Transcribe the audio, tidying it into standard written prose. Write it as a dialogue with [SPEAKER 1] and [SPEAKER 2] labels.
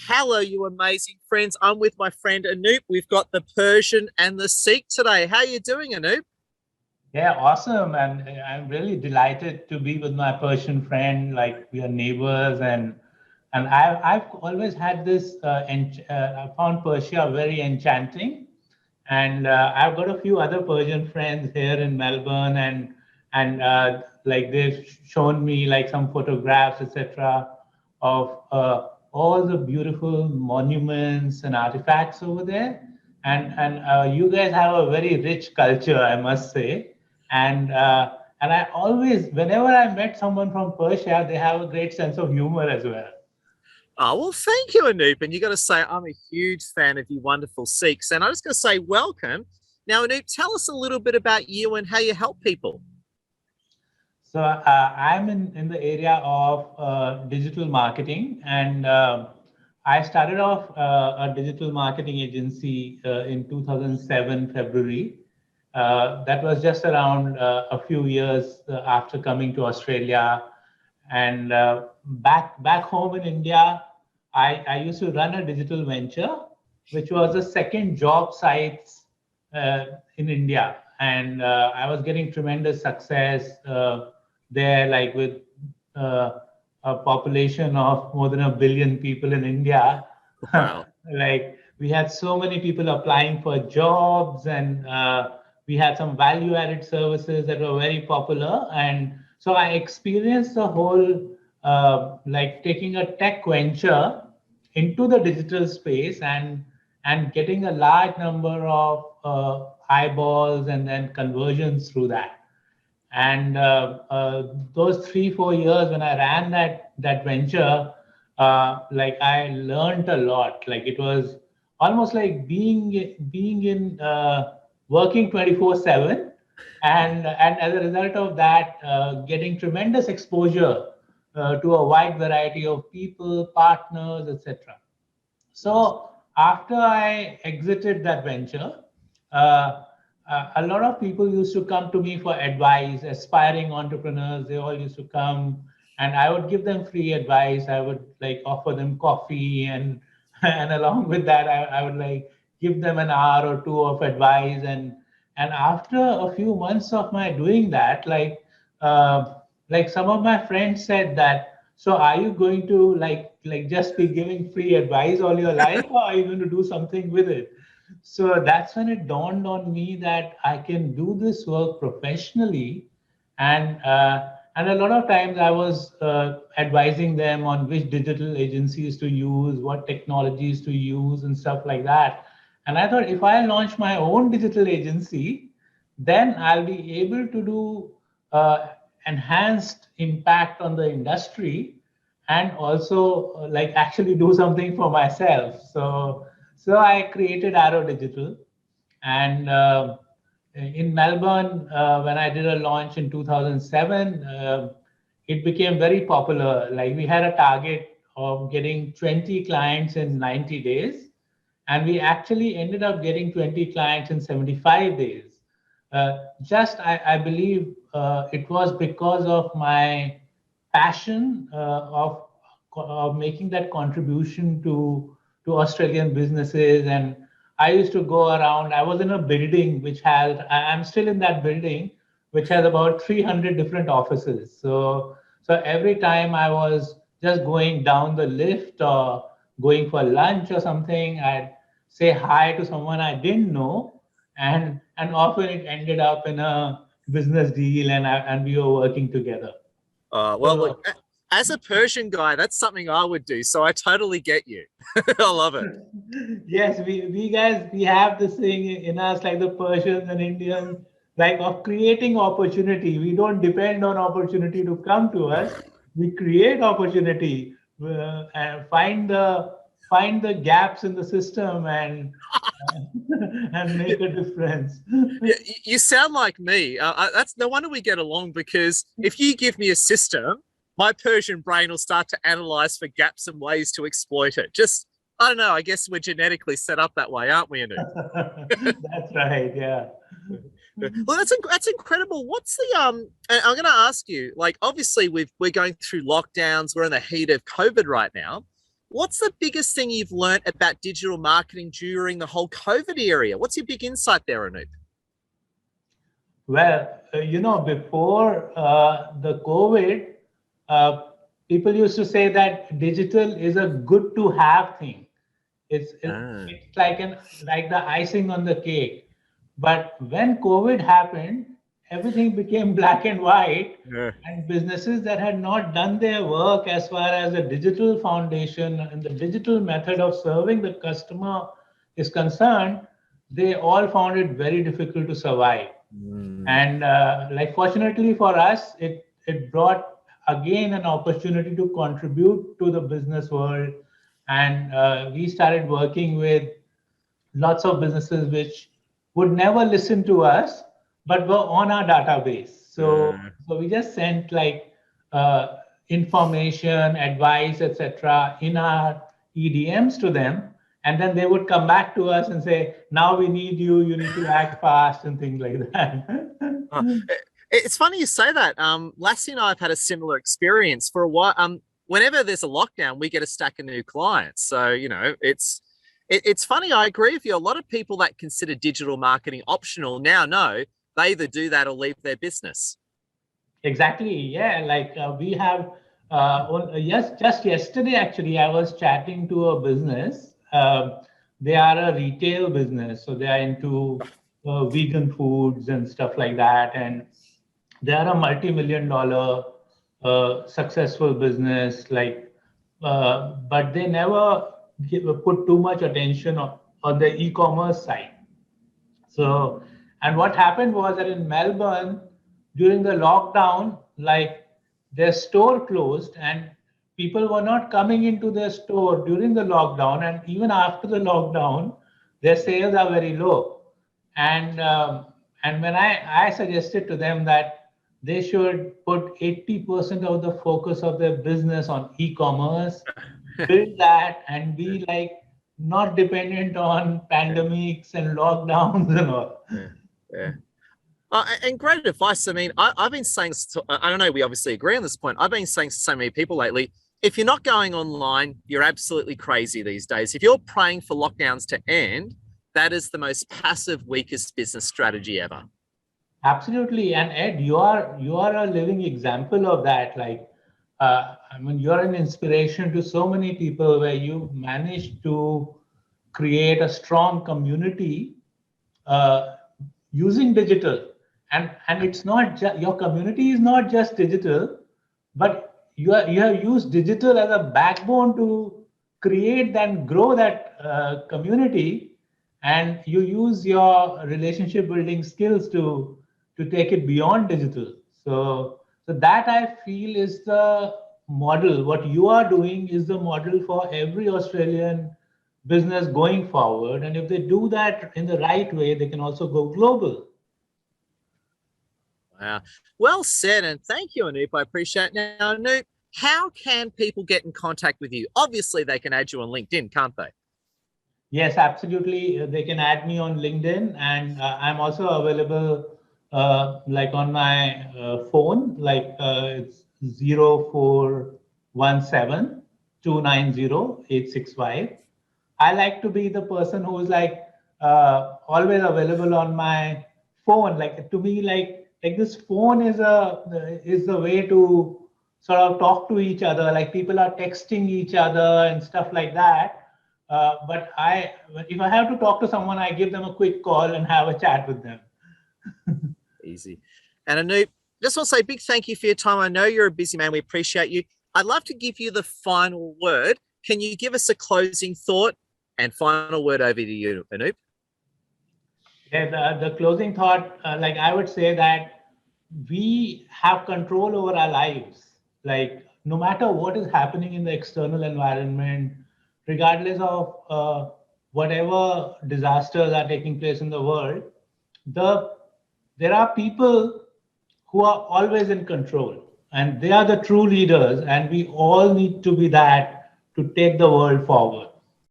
[SPEAKER 1] Hello, you amazing friends. I'm with my friend Anup. We've got the Persian and the Sikh today. How are you doing, Anup?
[SPEAKER 2] Yeah, awesome. And I'm really delighted to be with my Persian friend. Like we are neighbors, and I've always had this. I found Persia very enchanting, and I've got a few other Persian friends here in Melbourne, and like they've shown me like some photographs, etc., of all the beautiful monuments and artifacts over there. And you guys have a very rich culture, I must say. And I always, whenever I met someone from Persia, they have a great sense of humor as well.
[SPEAKER 1] Oh, well, thank you, Anup. And you got to say, I'm a huge fan of you wonderful Sikhs. And I just got to say, welcome. Now, Anup, tell us a little bit about you and how you help people.
[SPEAKER 2] So I'm in the area of digital marketing, and I started off a digital marketing agency in 2007 February. That was just around a few years after coming to Australia, and back home in India, I used to run a digital venture, which was a second job site uh, in India, and I was getting tremendous success there, like with uh, a population of more than 1 billion people in India.
[SPEAKER 1] Wow.
[SPEAKER 2] Like we had so many people applying for jobs, and we had some value-added services that were very popular, and so I experienced the whole like taking a tech venture into the digital space and getting a large number of eyeballs and then conversions through that. And those 3 4 years when I ran that venture, like I learned a lot. Like it was almost like being in working 24/7, and as a result of that, getting tremendous exposure to a wide variety of people, partners, etc. So after I exited that venture, uh, a lot of people used to come to me for advice, aspiring entrepreneurs. They all used to come, and I would give them free advice. I would like offer them coffee, and and along with that, I would like give them an hour or two of advice. And after a few months of my doing that, uh, like some of my friends said that, so are you going to like just be giving free advice all your life, or are you going to do something with it? So that's when it dawned on me that I can do this work professionally, and a lot of times I was advising them on which digital agencies to use, what technologies to use, and stuff like that. And I thought if I launch my own digital agency, then I'll be able to do uh, enhanced impact on the industry, and also like actually do something for myself. So I created Arrow Digital, and in Melbourne, when I did a launch in 2007, it became very popular. Like we had a target of getting 20 clients in 90 days, and we actually ended up getting 20 clients in 75 days. Just, I believe it was because of my passion of making that contribution to Australian businesses. And I used to go around. I was in a building which has, I'm still in that building, which has about 300 different offices. So every time I was just going down the lift or going for lunch or something, I'd say hi to someone I didn't know, and often it ended up in a business deal, and we were working together.
[SPEAKER 1] Well, look,
[SPEAKER 2] So
[SPEAKER 1] as a Persian guy, that's something I would do. So I totally get you. I love it.
[SPEAKER 2] yes, we guys, we have this thing in us, like the Persians and Indians, like of creating opportunity. We don't depend on opportunity to come to us. We create opportunity, and find the gaps in the system, and make a difference.
[SPEAKER 1] Yeah, you sound like me. That's no wonder we get along because if you give me a system, my Persian brain will start to analyze for gaps and ways to exploit it. Just, I don't know. I guess we're genetically set up that way, aren't we, Anu?
[SPEAKER 2] That's right. Yeah.
[SPEAKER 1] Well, that's incredible. What's the and I'm going to ask you. Like, obviously, we're going through lockdowns. We're in the heat of COVID right now. What's the biggest thing you've learned about digital marketing during the whole COVID area? What's your big insight there, Anup?
[SPEAKER 2] Well, before the COVID, uh, people used to say that digital is a good to have thing. It's like the icing on the cake. But when COVID happened, everything became black and white,
[SPEAKER 1] Yeah.
[SPEAKER 2] and businesses that had not done their work as far as the digital foundation and the digital method of serving the customer is concerned, they all found it very difficult to survive. And like fortunately for us, it brought again an opportunity to contribute to the business world, and we started working with lots of businesses which would never listen to us but were on our database. So we just sent like information, advice, etc. in our EDMs to them, and then they would come back to us and say, now we need you, you need to act fast and things like that.
[SPEAKER 1] It's funny you say that. Lassie and I have had a similar experience for a while. Whenever there's a lockdown, we get a stack of new clients. So, it's funny. I agree with you. A lot of people that consider digital marketing optional now know they either do that or leave their business.
[SPEAKER 2] Exactly. Yeah. Like we have, just yesterday, actually, I was chatting to a business. They are a retail business. So they are into vegan foods and stuff like that. And they are a multi-million-dollar successful business, but they never put too much attention on the e-commerce side. So, and what happened was that in Melbourne, during the lockdown, like their store closed and people were not coming into their store during the lockdown. And even after the lockdown, their sales are very low. And when I suggested to them that they should put 80% of the focus of their business on e-commerce, build that, and be like not dependent on pandemics and lockdowns and all.
[SPEAKER 1] Yeah. And great advice. I mean, I've been saying, I don't know, we obviously agree on this point. I've been saying to so many people lately, if you're not going online, you're absolutely crazy these days. If you're praying for lockdowns to end, that is the most passive, weakest business strategy ever.
[SPEAKER 2] Absolutely. And Ed, you are a living example of that. Like, I mean, you're an inspiration to so many people where you managed to create a strong community using digital. And it's not just your community is not just digital, but you have used digital as a backbone to create and grow that community, and you use your relationship building skills to take it beyond digital. So that I feel is the model. What you are doing is the model for every Australian business going forward. And if they do that in the right way, they can also go global.
[SPEAKER 1] Wow. Well said. And thank you, Anup. I appreciate it. Now, Anup, how can people get in contact with you? Obviously, they can add you on LinkedIn, can't they?
[SPEAKER 2] Yes, absolutely. They can add me on LinkedIn, and I'm also available like on my phone, like it's 0417 290 I like to be the person who is like always available on my phone. Like to me, like this phone is the way to sort of talk to each other. Like people are texting each other and stuff like that. But if I have to talk to someone, I give them a quick call and have a chat with them.
[SPEAKER 1] Easy. And Anup, just want to say a big thank you for your time. I know you're a busy man. We appreciate you. I'd love to give you the final word. Can you give us a closing thought and final word over to you, Anup?
[SPEAKER 2] Yeah, the closing thought, like I would say that we have control over our lives. Like no matter what is happening in the external environment, regardless of whatever disasters are taking place in the world, there are people who are always in control, and they are the true leaders, and we all need to be that to take the world forward.